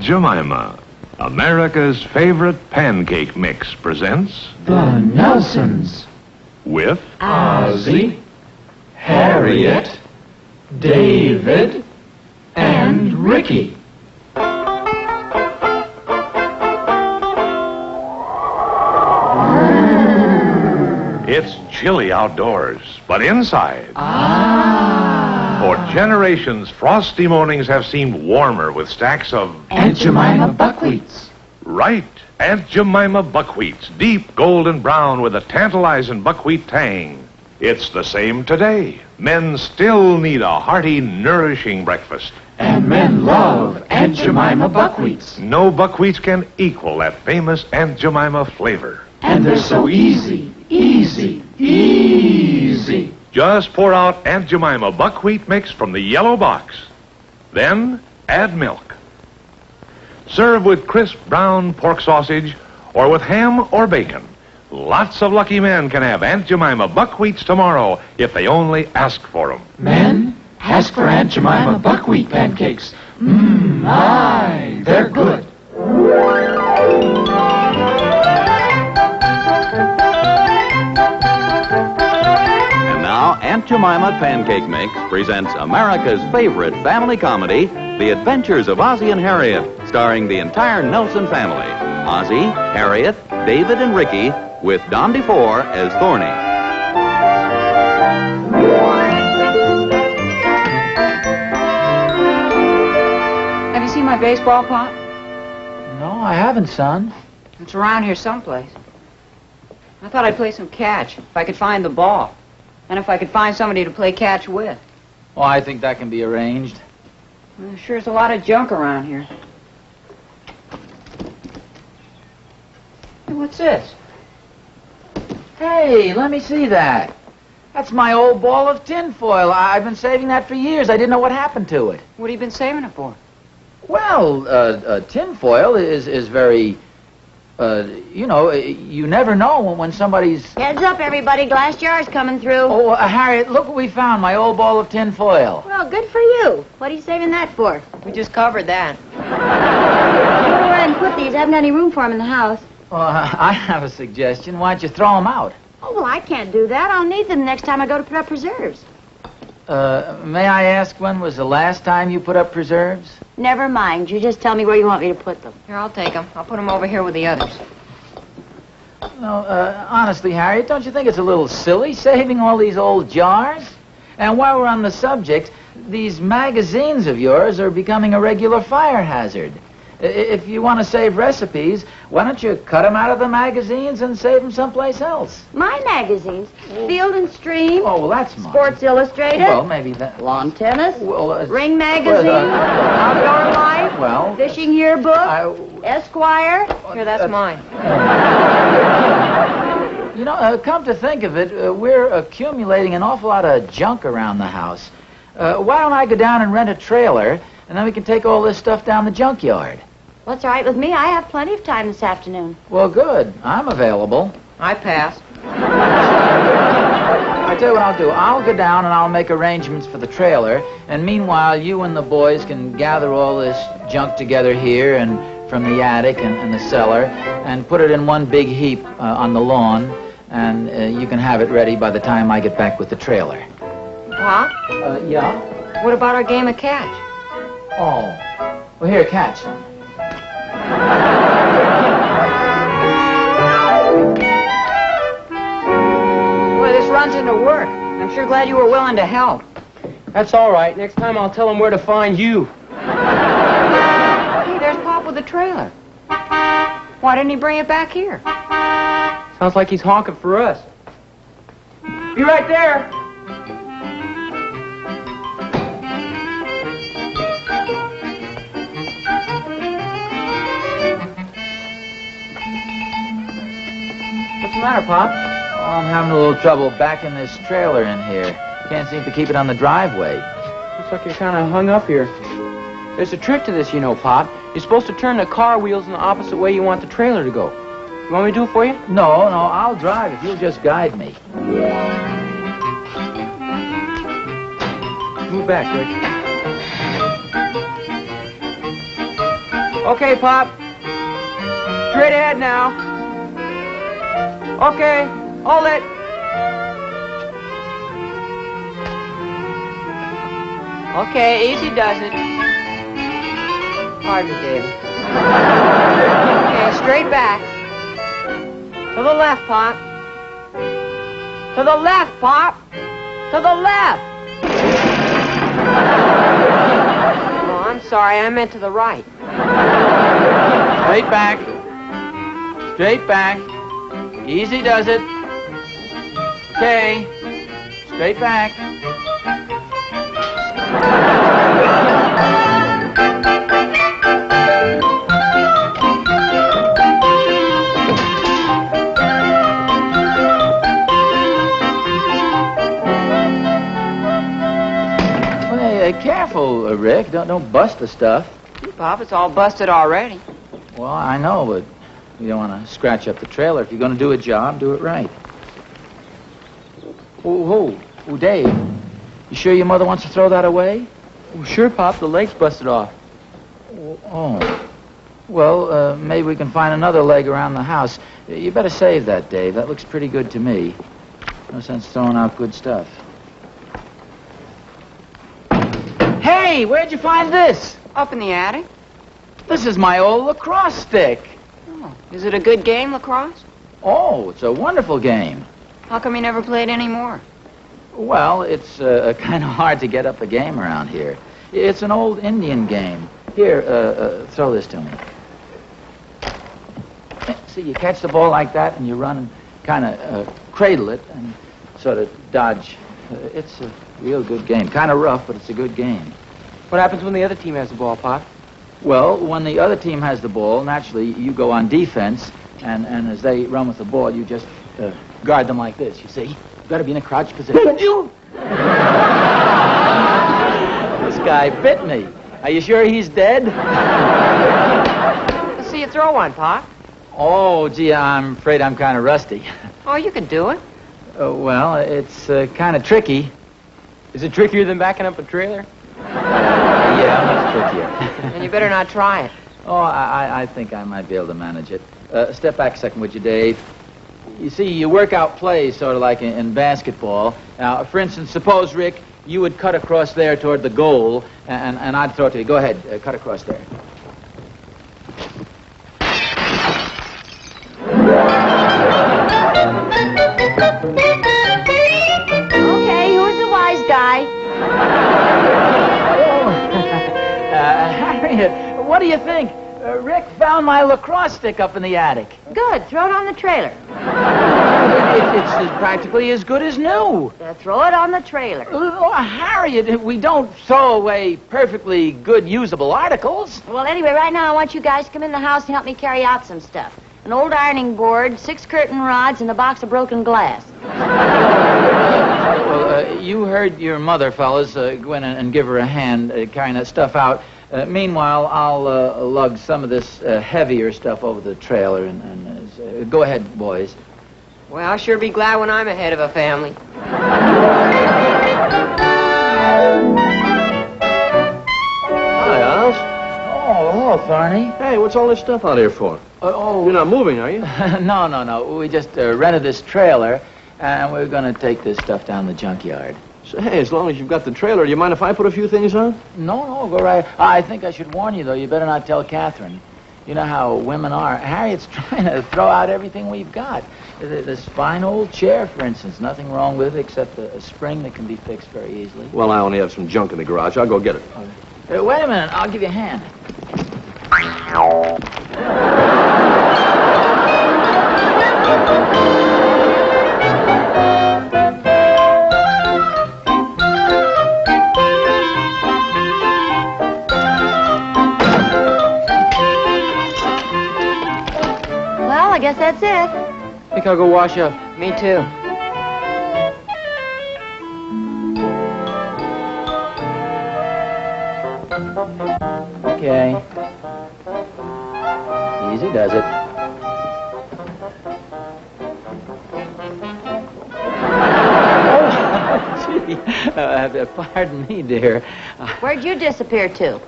Jemima, America's favorite pancake mix, presents The Nelsons. with Ozzie, Harriet, David, and Ricky. It's chilly outdoors, but inside. For generations, frosty mornings have seemed warmer with stacks of Aunt Jemima buckwheats. right Aunt Jemima buckwheats, deep golden brown with a tantalizing buckwheat tang. It's the same today. Men still need a hearty, nourishing breakfast. And men love Aunt Jemima buckwheats. No buckwheats can equal that famous Aunt Jemima flavor. And they're so easy, easy, easy. Just pour out Aunt Jemima buckwheat mix from the yellow box. Then add milk. Serve with crisp brown pork sausage or with ham or bacon. Lots of lucky men can have Aunt Jemima buckwheats tomorrow if they only ask for them. Men, ask for Aunt Jemima buckwheat pancakes. My, they're good. And now, Aunt Jemima Pancake Mix presents America's favorite family comedy, The Adventures of Ozzie and Harriet, starring the entire Nelson family. Ozzie, Harriet, David, and Ricky, with Don DeFore as Thorny. Have you seen my baseball, Pop? No, I haven't, son. It's around here someplace. I thought I'd play some catch, if I could find the ball. And if I could find somebody to play catch with. Well, I think that can be arranged. Well, sure is a lot of junk around here. Hey, what's this? Hey, let me see that. That's my old ball of tinfoil. I've been saving that for years. I didn't know what happened to it. What have you been saving it for? Well, tinfoil is very, you never know when somebody's... Heads up, everybody. Glass jar's coming through. Oh, Harriet, look what we found, my old ball of tinfoil. Well, good for you. What are you saving that for? We just covered that. Go ahead and put these. I haven't got any room for them in the house. Well, I have a suggestion. Why don't you throw them out? Oh, well, I can't do that. I'll need them next time I go to put up preserves. May I ask when was the last time you put up preserves? Never mind. You just tell me where you want me to put them. Here, I'll take them. I'll put them over here with the others. No, honestly, Harriet, don't you think it's a little silly saving all these old jars? And while we're on the subject, these magazines of yours are becoming a regular fire hazard. If you want to save recipes, why don't you cut them out of the magazines and save them someplace else? My magazines. Field and Stream. Oh, well, that's mine. Sports Illustrated. Well, maybe that... Lawn Tennis. Well, Ring Magazine. Outdoor Life. Well... Fishing Yearbook. Esquire. Here, that's mine. You know, come to think of it, we're accumulating an awful lot of junk around the house. Why don't I go down and rent a trailer, and then we can take all this stuff down the junkyard? What's all right with me? I have plenty of time this afternoon. Well, good. I'm available. I passed. I tell you what I'll do. I'll go down and I'll make arrangements for the trailer, and meanwhile, you and the boys can gather all this junk together here and from the attic and the cellar, and put it in one big heap on the lawn, and you can have it ready by the time I get back with the trailer. Pop? Yeah? What about our game of catch? Oh. Well, here, catch. Boy, this runs into work. I'm sure glad you were willing to help. That's all right. Next time I'll tell them where to find you. Hey, there's Pop with the trailer. Why didn't he bring it back here? Sounds like he's honking for us. Be right there. What's the matter, Pop? Oh, I'm having a little trouble backing this trailer in here. Can't seem to keep it on the driveway. Looks like you're kind of hung up here. There's a trick to this, you know, Pop. You're supposed to turn the car wheels in the opposite way you want the trailer to go. You want me to do it for you? No, I'll drive if you'll just guide me. Move back, Rick. Okay, Pop. Straight ahead now. Okay, hold it. Okay, easy does it. Pardon me, David. Okay, straight back. To the left, Pop. To the left, Pop. To the left. Oh, I'm sorry. I meant to the right. Straight back. Straight back. Easy does it. Okay. Straight back. Careful, Rick. Don't bust the stuff. Pop, it's all busted already. Well, I know, but you don't want to scratch up the trailer. If you're going to do a job, do it right. Oh, Dave. You sure your mother wants to throw that away? Oh, sure, Pop. The leg's busted off. Oh. Well, maybe we can find another leg around the house. You better save that, Dave. That looks pretty good to me. No sense throwing out good stuff. Hey, where'd you find this? Up in the attic. This is my old lacrosse stick. Oh, is it a good game, lacrosse? Oh, it's a wonderful game. How come you never played any more? Well, it's kind of hard to get up a game around here. It's an old Indian game. Here, throw this to me. See, you catch the ball like that, and you run and kind of cradle it and sort of dodge. It's a real good game. Kind of rough, but it's a good game. What happens when the other team has the ball, Pop? Well, when the other team has the ball, naturally, you go on defense, and as they run with the ball, you just guard them like this, you see? You've got to be in a crouch position. This guy bit me. Are you sure he's dead? Let's see you throw one, Pop. Oh, gee, I'm afraid I'm kind of rusty. Oh, you can do it. Well, it's kind of tricky. Is it trickier than backing up a trailer? Yeah, much trickier. And you better not try it. Oh, I think I might be able to manage it. Step back a second, would you, Dave? You see, you work out plays sort of like in basketball. Now, for instance, suppose, Rick, you would cut across there toward the goal, and I'd throw it to you. Go ahead, cut across there. Okay, who's the wise guy? Harriet, what do you think? Rick found my lacrosse stick up in the attic. Good. Throw it on the trailer. It's practically as good as new. Throw it on the trailer. Oh, Harriet, we don't throw away perfectly good, usable articles. Well, anyway, right now I want you guys to come in the house and help me carry out some stuff. An old ironing board, 6 curtain rods, and a box of broken glass. Well, you heard your mother, fellas. Go in and give her a hand carrying that stuff out. Meanwhile, I'll lug some of this heavier stuff over the trailer. And go ahead, boys. Well, I'll sure be glad when I'm ahead of a family. Hi, Oz. Oh, hello, Thorny. Hey, what's all this stuff out here for? You're not moving, are you? No. We just rented this trailer, and we're going to take this stuff down the junkyard. So, hey, as long as you've got the trailer, you mind if I put a few things on? No, go right. I think I should warn you, though. You better not tell Catherine. You know how women are. Harriet's trying to throw out everything we've got. This fine old chair, for instance. Nothing wrong with it except a spring that can be fixed very easily. Well, I only have some junk in the garage. I'll go get it. Wait a minute. I'll give you a hand. Well, I guess that's it. I think I'll go wash up. Me too. Okay. Easy does it. Oh, gee. Pardon me, dear. Where'd you disappear to?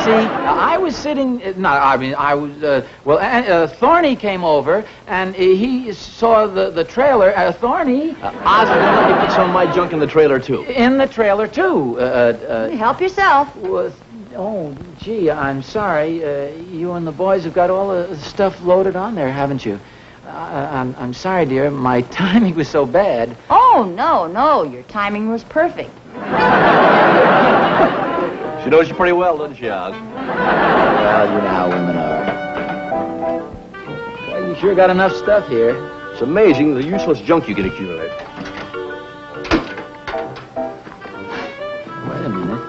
See, I was sitting... Thorny came over, and he saw the trailer. Thorny... Ozzie, don't let me put some of my junk in the trailer, too. In the trailer, too. Help yourself. Oh, gee, I'm sorry. You and the boys have got all the stuff loaded on there, haven't you? I'm sorry, dear. My timing was so bad. Oh, no. Your timing was perfect. She knows you pretty well, doesn't she, Oz? Well, you know how women are. Well, you sure got enough stuff here. It's amazing the useless junk you can accumulate. Wait a minute.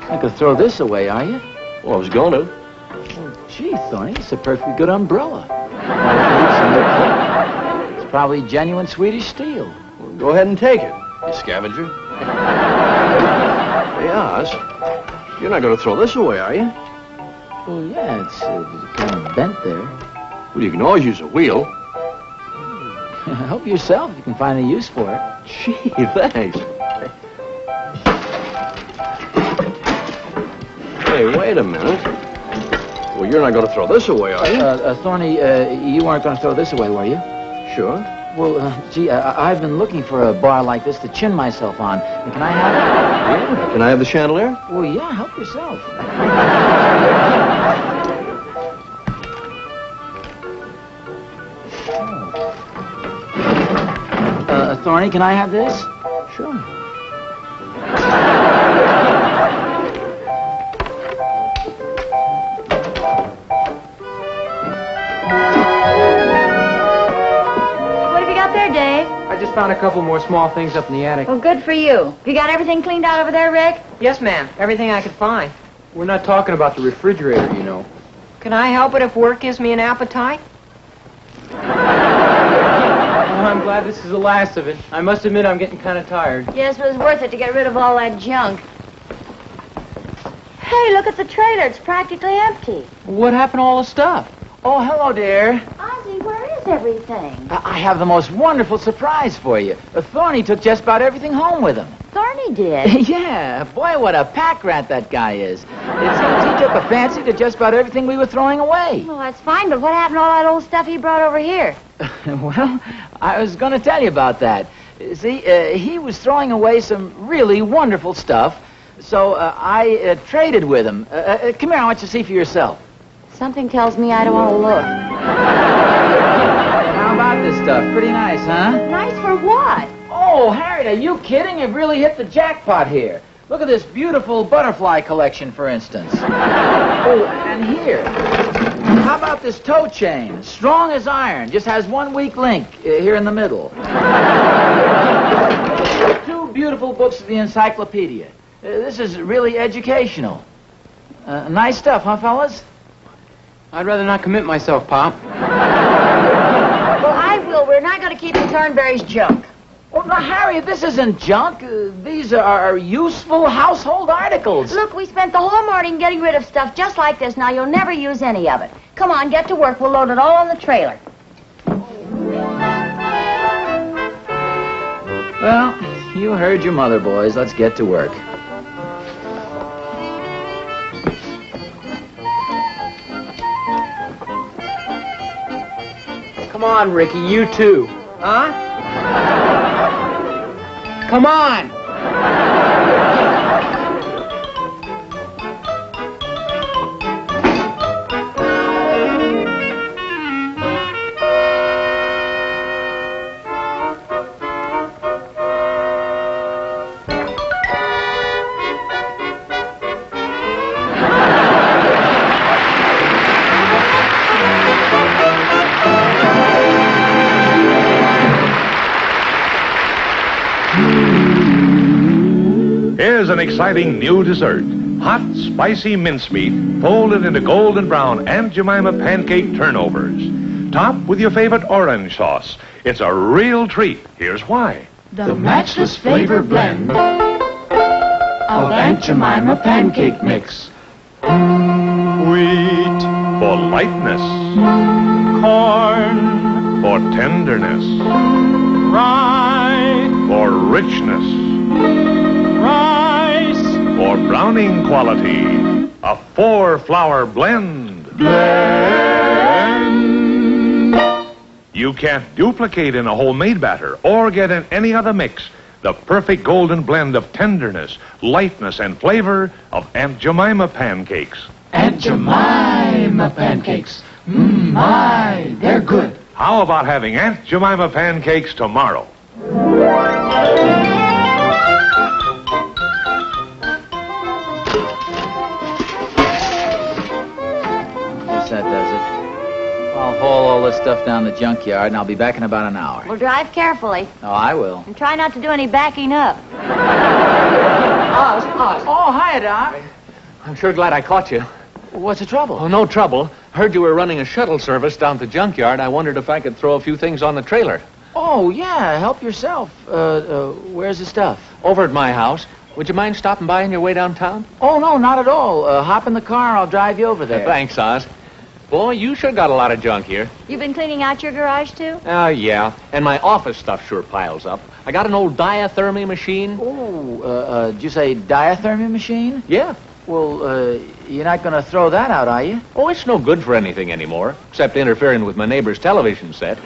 Not gonna throw this away, are you? Well, I was going to. Oh, gee, Thorny, it's a perfectly good umbrella. It's probably genuine Swedish steel. Well, go ahead and take it, you scavenger. Hey, Oz, you're not going to throw this away, are you? Well, yeah, it's kind of bent there. Well, you can always use a wheel. Help yourself if you can find a use for it. Gee, thanks. Hey, wait a minute. Well, you're not going to throw this away, are you? Thorny, you weren't going to throw this away, were you? Sure. Well, gee, I've been looking for a bar like this to chin myself on. Can I have it? Yeah. Can I have the chandelier? Well, yeah, help yourself. Thorny, can I have this? Sure. I just found a couple more small things up in the attic. Well, good for you. You got everything cleaned out over there, Rick? Yes, ma'am. Everything I could find. We're not talking about the refrigerator, you know. Can I help it if work gives me an appetite? Oh, I'm glad this is the last of it. I must admit I'm getting kind of tired. Yes, it was worth it to get rid of all that junk. Hey, look at the trailer. It's practically empty. What happened to all the stuff? Oh, hello, dear. Ozzie, where is everything? I have the most wonderful surprise for you. Thorny took just about everything home with him. Thorny did? Yeah. Boy, what a pack rat that guy is. It seems he took a fancy to just about everything we were throwing away. Well, that's fine, but what happened to all that old stuff he brought over here? Well, I was going to tell you about that. See, he was throwing away some really wonderful stuff, so I traded with him. Come here, I want you to see for yourself. Something tells me I don't want to look. How about this stuff? Pretty nice, huh? Nice for what? Oh, Harriet, are you kidding? You've really hit the jackpot here. Look at this beautiful butterfly collection, for instance. Oh, and here. How about this toe chain? Strong as iron. Just has one weak link here in the middle. 2 beautiful books of the encyclopedia. This is really educational. Nice stuff, huh, fellas? I'd rather not commit myself, Pop. Well, I will. We're not going to keep the Thornberry's junk. Well, now, Harriet, this isn't junk. These are useful household articles. Look, we spent the whole morning getting rid of stuff just like this. Now, you'll never use any of it. Come on, get to work. We'll load it all on the trailer. Well, you heard your mother, boys. Let's get to work. Come on, Ricky, you too. Huh? Come on! Here's an exciting new dessert. Hot, spicy mincemeat folded into golden brown Aunt Jemima pancake turnovers. Topped with your favorite orange sauce. It's a real treat. Here's why. The matchless flavor blend of Aunt Jemima pancake mix. Wheat for lightness. Corn For tenderness. rye for richness. Rice. For browning quality, a 4-flour blend. You can't duplicate in a homemade batter or get in any other mix the perfect golden blend of tenderness, lightness, and flavor of Aunt Jemima pancakes. Aunt Jemima pancakes. My, they're good. How about having Aunt Jemima pancakes tomorrow? Guess that does it. I'll haul all this stuff down the junkyard, and I'll be back in about an hour. Well, drive carefully. Oh, I will. And try not to do any backing up. Oz. Oh, hi, Doc. I'm sure glad I caught you. What's the trouble? Oh, no trouble. Heard you were running a shuttle service down to the junkyard. I wondered if I could throw a few things on the trailer. Oh, yeah, help yourself. Where's the stuff? Over at my house. Would you mind stopping by on your way downtown? Oh, no, not at all. Hop in the car, I'll drive you over there. Thanks, Oz. Boy, you sure got a lot of junk here. You've been cleaning out your garage, too? Yeah. And my office stuff sure piles up. I got an old diathermy machine. Oh, did you say diathermy machine? Yeah. Well, you're not going to throw that out, are you? Oh, it's no good for anything anymore, except interfering with my neighbor's television set.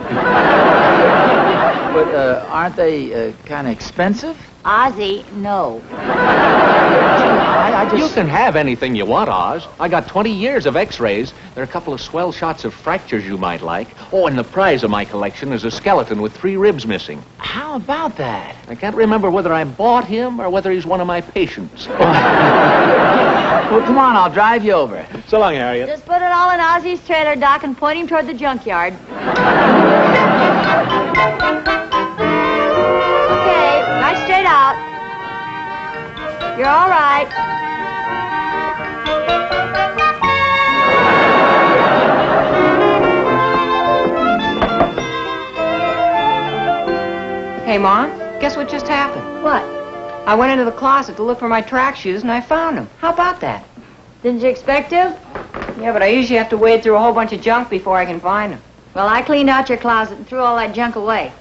But aren't they kind of expensive? Ozzie, no. I just... You can have anything you want, Oz. I got 20 years of x-rays. There are a couple of swell shots of fractures you might like. Oh, and the prize of my collection is a skeleton with 3 ribs missing. How about that? I can't remember whether I bought him or whether he's one of my patients. Well, come on, I'll drive you over. So long, Harriet. Just put it all in Ozzie's trailer, Doc, and point him toward the junkyard. Okay, right straight out. You're all right. Hey, Mom, guess what just happened? What? I went into the closet to look for my track shoes, and I found them. How about that? Didn't you expect to? Yeah, but I usually have to wade through a whole bunch of junk before I can find them. Well, I cleaned out your closet and threw all that junk away.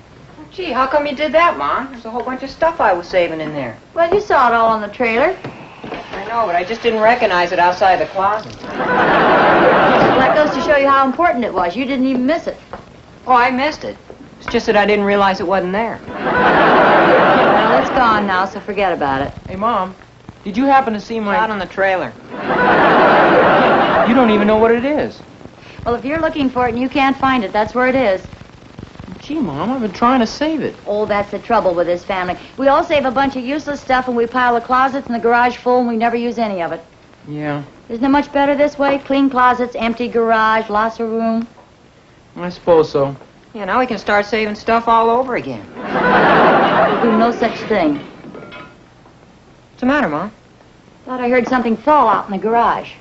Gee, how come you did that, Mom? There's a whole bunch of stuff I was saving in there. Well, you saw it all on the trailer. I know, but I just didn't recognize it outside the closet. Well, that goes to show you how important it was. You didn't even miss it. Oh, I missed it. It's just that I didn't realize it wasn't there. Well, it's gone now, so forget about it. Hey, Mom, did you happen to see Out on the trailer. You don't even know what it is. Well, if you're looking for it and you can't find it, that's where it is. Gee, Mom, I've been trying to save it. Oh, that's the trouble with this family. We all save a bunch of useless stuff and we pile the closets in the garage full and we never use any of it. Yeah, Isn't it much better this way? Clean closets, empty garage, lots of room. I suppose so. Yeah, now we can start saving stuff all over again. We'll do no such thing. What's the matter, Mom? Thought I heard something fall out in the garage.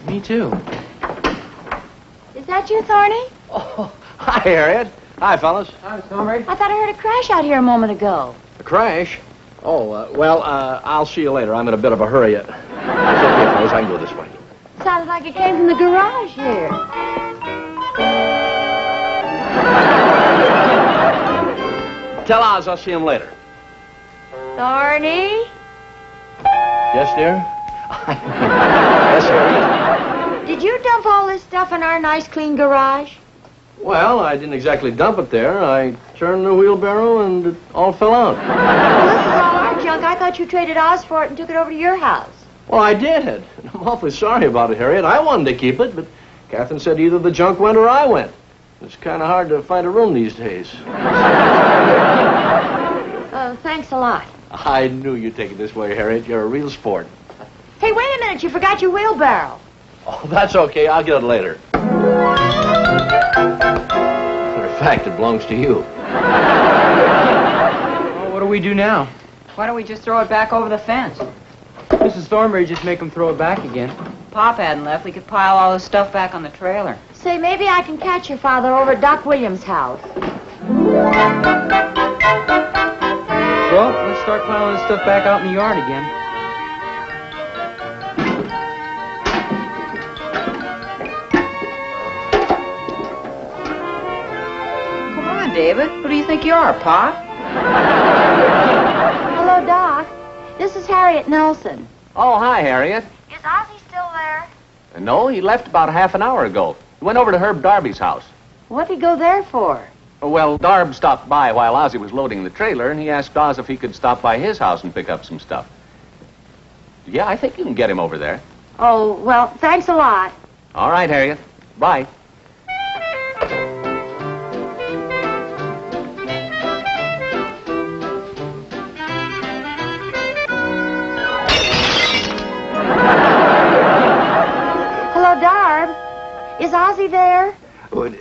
Me too. Is that you, Thorny? Oh, hi, Harriet. Hi, fellas. Hi, Thorny. I thought I heard a crash out here a moment ago. A crash? Oh, I'll see you later. I'm in a bit of a hurry. It's okay, fellas. I can go this way. Sounded like it came from the garage here. Tell Oz I'll see him later. Thorny? Yes, dear? Yes, Harriet. Did you dump all this stuff in our nice, clean garage? Well, I didn't exactly dump it there. I turned the wheelbarrow and it all fell out. Well, this is all our junk. I thought you traded Oz for it and took it over to your house. Well, I did. I'm awfully sorry about it, Harriet. I wanted to keep it, but Catherine said either the junk went or I went. It's kind of hard to find a room these days. Thanks a lot. I knew you'd take it this way, Harriet. You're a real sport. Hey, wait a minute. You forgot your wheelbarrow. Oh, that's okay. I'll get it later. Matter of fact, it belongs to you. Well, what do we do now? Why don't we just throw it back over the fence? Mrs. Thornberry just make him throw it back again. Pop hadn't left. We could pile all this stuff back on the trailer. Say, maybe I can catch your father over at Doc Williams' house. Well, let's start piling this stuff back out in the yard again. Come on, David. Who do you think you are, Pop? Hello, Doc. This is Harriet Nelson. Oh, hi, Harriet. Is Ozzie still there? No, he left about half an hour ago. He went over to Herb Darby's house. What'd he go there for? Well, Darb stopped by while Ozzie was loading the trailer, and he asked Oz if he could stop by his house and pick up some stuff. Yeah, I think you can get him over there. Oh, well, thanks a lot. All right, Harriet. Bye. Hello, Darb. Is Ozzie there?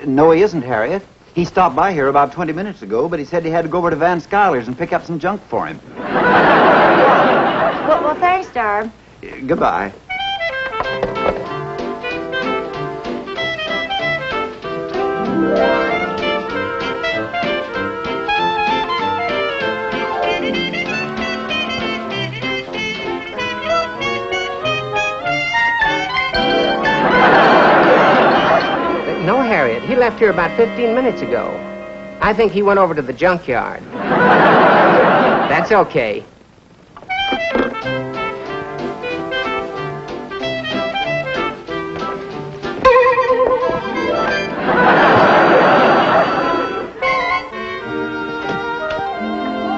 No, he isn't, Harriet. He stopped by here about 20 minutes ago, but he said he had to go over to Van Schuyler's and pick up some junk for him. Well, thanks, Darb. Goodbye. No, Harriet. He left here about 15 minutes ago. I think he went over to the junkyard. That's okay.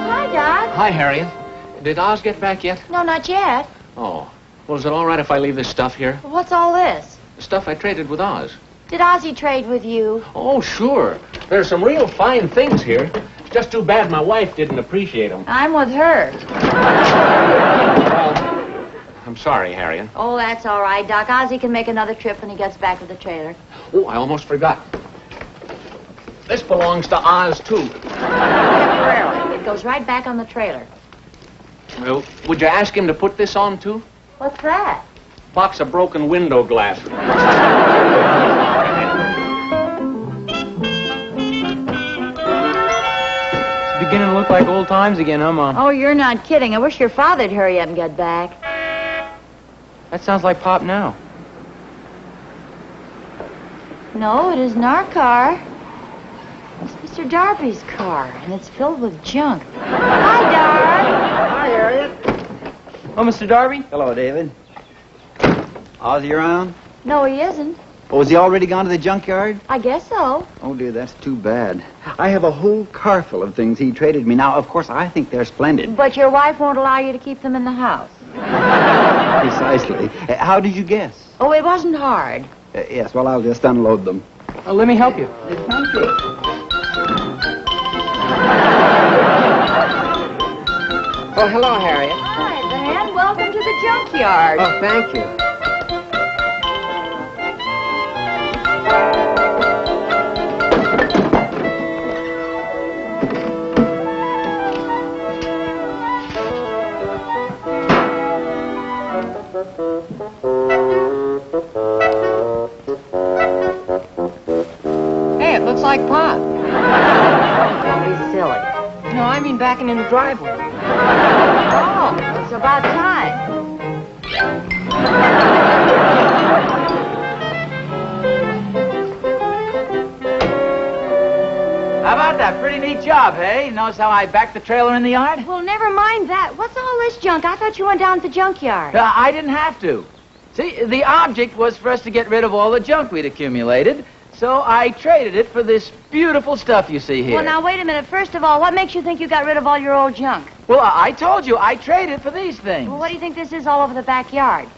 Hi, Doc. Hi, Harriet. Did Oz get back yet? No, not yet. Oh. Well, is it all right if I leave this stuff here? What's all this? The stuff I traded with Oz. Did Ozzie trade with you? Oh, sure. There's some real fine things here. It's just too bad my wife didn't appreciate them. I'm with her. Well, I'm sorry, Harriet. Oh, that's all right, Doc. Ozzie can make another trip when he gets back with the trailer. Oh, I almost forgot. This belongs to Oz, too. Temporarily. It goes right back on the trailer. Well, would you ask him to put this on, too? What's that? Box of broken window glass. It's beginning to look like old times again, huh, Mom? Oh, you're not kidding. I wish your father'd hurry up and get back. That sounds like Pop now. No, it isn't our car. It's Mr. Darby's car, and it's filled with junk. Hi, Darby. Hi, Harriet. Oh, Mr. Darby? Hello, David. Ozzie around? No, he isn't. Oh, has he already gone to the junkyard? I guess so. Oh, dear, that's too bad. I have a whole car full of things he traded me. Now, of course, I think they're splendid. But your wife won't allow you to keep them in the house. Precisely. How did you guess? Oh, it wasn't hard. Yes, well, I'll just unload them. Let me help you. Thank you. Oh, hello, Harriet. Hi, Van. Welcome to the junkyard. Oh, thank you. Hey, it looks like Pop. Don't be silly. No, I mean backing in the driveway. Oh, it's about time. How about that? Pretty neat job, hey? Notice how I backed the trailer in the yard? Well, never mind that. What's all this junk? I thought you went down to the junkyard. I didn't have to. See, the object was for us to get rid of all the junk we'd accumulated, so I traded it for this beautiful stuff you see here. Well, now, wait a minute. First of all, what makes you think you got rid of all your old junk? Well, I told you, I traded for these things. Well, what do you think this is all over the backyard?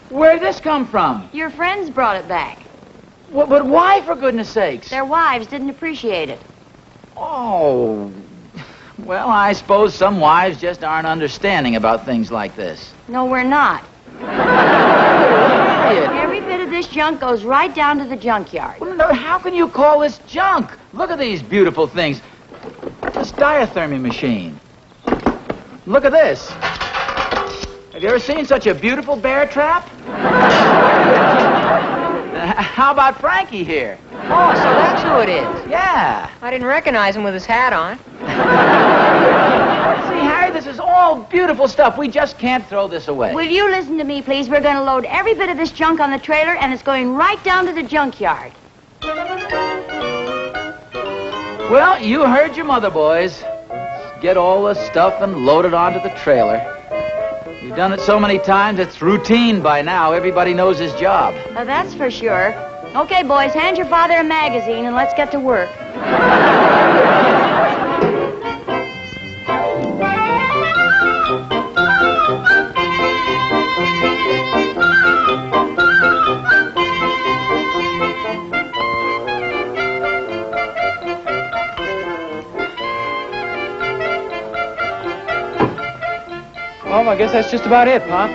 Where'd this come from? Your friends brought it back. Well, but why, for goodness sakes? Their wives didn't appreciate it. Oh, well, I suppose some wives just aren't understanding about things like this. No, we're not. Harriet. Every bit of this junk goes right down to the junkyard. Well, no, how can you call this junk? Look at these beautiful things. This diathermy machine. Look at this. Have you ever seen such a beautiful bear trap? How about Frankie here? Oh, so that's who it is. Yeah. I didn't recognize him with his hat on. See, Harry, this is all beautiful stuff. We just can't throw this away. Will you listen to me, please? We're going to load every bit of this junk on the trailer, and it's going right down to the junkyard. Well, you heard your mother, boys. get all the stuff and load it onto the trailer. You've done it so many times, it's routine by now. Everybody knows his job. That's for sure. Okay, boys, hand your father a magazine and let's get to work. Well, I guess that's just about it, Pop.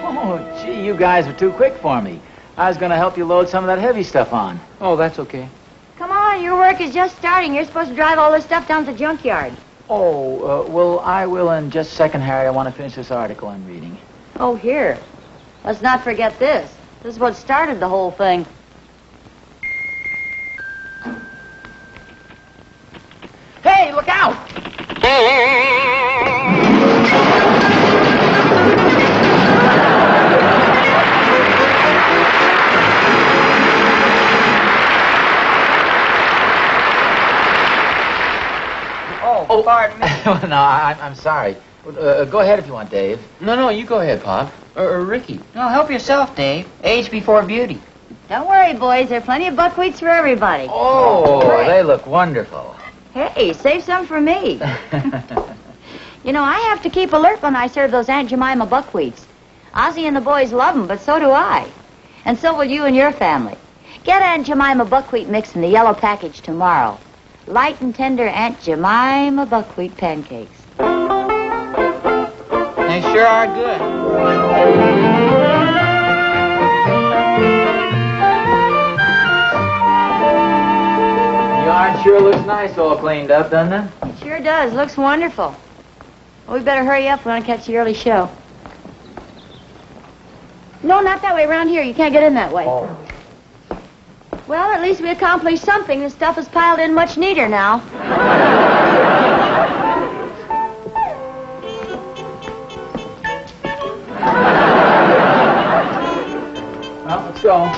Oh, gee, you guys are too quick for me. I was going to help you load some of that heavy stuff on. Oh, that's okay. Come on, your work is just starting. You're supposed to drive all this stuff down to the junkyard. Oh, well, I will in just a second, Harry. I want to finish this article I'm reading. Oh, here. Let's not forget this. This is what started the whole thing. Hey, look out! Oh, pardon me. No, I'm sorry. Go ahead if you want, Dave. No, you go ahead, Pop. Or Ricky. No, help yourself, Dave. Age before beauty. Don't worry, boys. There are plenty of buckwheats for everybody. Oh, they look wonderful. Hey, save some for me. You know, I have to keep alert when I serve those Aunt Jemima buckwheats. Ozzie and the boys love them, but so do I. And so will you and your family. Get Aunt Jemima buckwheat mix in the yellow package tomorrow. Light and tender Aunt Jemima buckwheat pancakes. They sure are good. The yard sure looks nice, all cleaned up, doesn't it? It sure does. Looks wonderful. Well, we better hurry up. We want to catch the early show. No, not that way. Around here. You can't get in that way. Oh. Well, at least we accomplished something. The stuff is piled in much neater now. Well, let's go.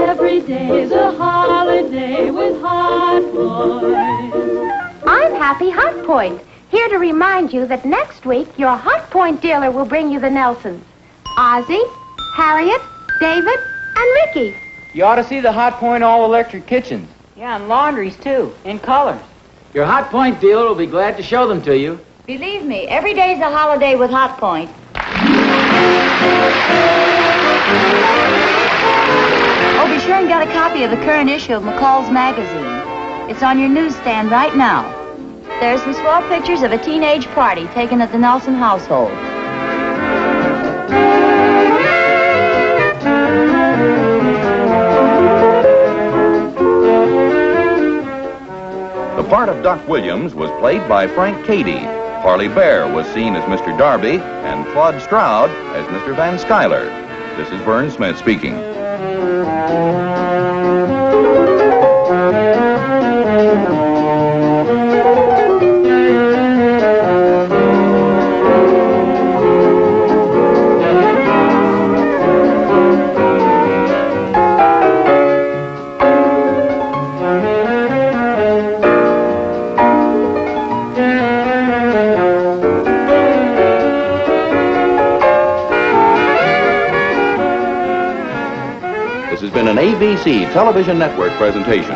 Every day's a holiday with Hot Point. I'm Happy Hot Point, here to remind you that next week your Hot Point dealer will bring you the Nelsons. Ozzie, Harriet, David, and Ricky. You ought to see the Hot Point all-electric kitchens. Yeah, and laundries, too, in colors. Your Hot Point dealer will be glad to show them to you. Believe me, every day's a holiday with Hot Point. Oh, be sure and get a copy of the current issue of McCall's magazine. It's on your newsstand right now. There's some swell pictures of a teenage party taken at the Nelson household. The part of Doc Williams was played by Frank Cady. Parley Bear was seen as Mr. Darby, and Claude Stroud as Mr. Van Skyler. This is Vern Smith speaking. This has been an ABC Television Network presentation.